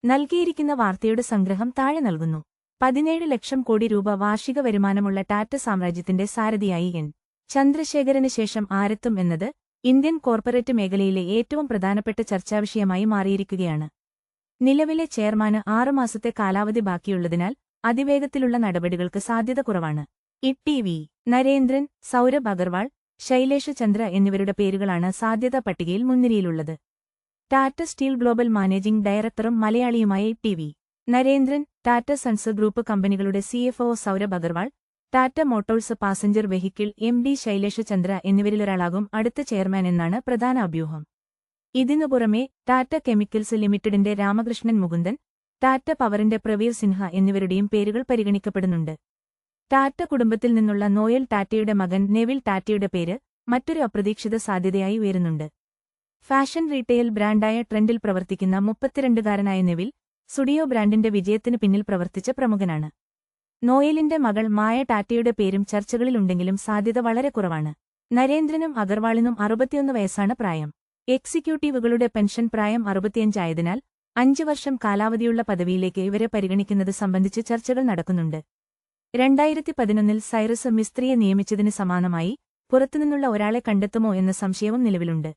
നൽകിയിരിക്കുന്ന വാർത്തയുടെ സംഗ്രഹം താഴെ നൽകുന്നു. 17 ലക്ഷം കോടി രൂപ വാർഷിക വരുമാനമുള്ള ടാറ്റ സാമ്രാജ്യത്തിന്റെ സാരഥിയായി എൻ. ചന്ദ്രശേഖരന് ശേഷം ആരെത്തും എന്നത് ഇന്ത്യൻ കോർപ്പറേറ്റ് മേഖലയിലെ ഏറ്റവും പ്രധാനപ്പെട്ട ചർച്ചാവിഷയമായി മാറിയിരിക്കുകയാണ്. നിലവിലെ ചെയർമാന് 6 മാസത്തെ കാലാവധി ബാക്കിയുള്ളതിനാൽ അതിവേഗത്തിലുള്ള നടപടികൾക്ക് സാധ്യത കുറവാണ്. ടി.വി. നരേന്ദ്രൻ, സൗരഭ് അഗർവാൾ, ശൈലേഷ് ചന്ദ്ര എന്നിവരുടെ പേരുകളാണ് സാധ്യതാ പട്ടികയിൽ മുൻനിരയിലുള്ളത്. ടാറ്റ സ്റ്റീൽ ഗ്ലോബൽ മാനേജിംഗ് ഡയറക്ടറും മലയാളിയുമായ T V. Narendran, Tata sons group കമ്പനികളുടെ CFO Saurabh Agarwal, Tata motors passenger vehicle MD Shailesh Chandra എന്നിവരിലൊരാളാകും അടുത്ത ചെയർമാൻ എന്നാണ് പ്രധാന അഭ്യൂഹം. ഇതിനു പുറമെ ടാറ്റ കെമിക്കൽസ് ലിമിറ്റഡിന്റെ രാമകൃഷ്ണൻ മുകുന്ദൻ, ടാറ്റ പവറിന്റെ പ്രവീർ സിൻഹ എന്നിവരുടെയും പേരുകൾ പരിഗണിക്കപ്പെടുന്നുണ്ട്. ടാറ്റ കുടുംബത്തിൽ നിന്നുള്ള നോയൽ ടാറ്റയുടെ മകൻ നെവിൽ ടാറ്റയുടെ പേര് മറ്റൊരു അപ്രതീക്ഷിത സാധ്യതയായി ഉയരുന്നുണ്ട്. ഫാഷൻ റീറ്റെയിൽ ബ്രാൻഡായ ട്രെൻഡിൽ പ്രവർത്തിക്കുന്ന 32-കാരനായ നെവിൽ, സുഡിയോ ബ്രാൻഡിന്റെ വിജയത്തിനു പിന്നിൽ പ്രവർത്തിച്ച പ്രമുഖനാണ്. നോയലിന്റെ മകൾ മായ ടാറ്റയുടെ പേരും ചർച്ചകളിലുണ്ടെങ്കിലും സാധ്യത വളരെ കുറവാണ്. നരേന്ദ്രനും അഗർവാളിനും 61 വയസ്സാണ് പ്രായം. എക്സിക്യൂട്ടീവുകളുടെ പെൻഷൻ പ്രായം 65 ആയതിനാൽ 5 വർഷം കാലാവധിയുള്ള പദവിയിലേക്ക് ഇവരെ പരിഗണിക്കുന്നത് സംബന്ധിച്ച് ചർച്ചകൾ നടക്കുന്നുണ്ട്. 2011-ൽ സൈറസ് മിസ്ത്രിയെ നിയമിച്ചതിന് സമാനമായി പുറത്തുനിന്നുള്ള ഒരാളെ കണ്ടെത്തുമോ എന്ന സംശയവും നിലവിലുണ്ട്.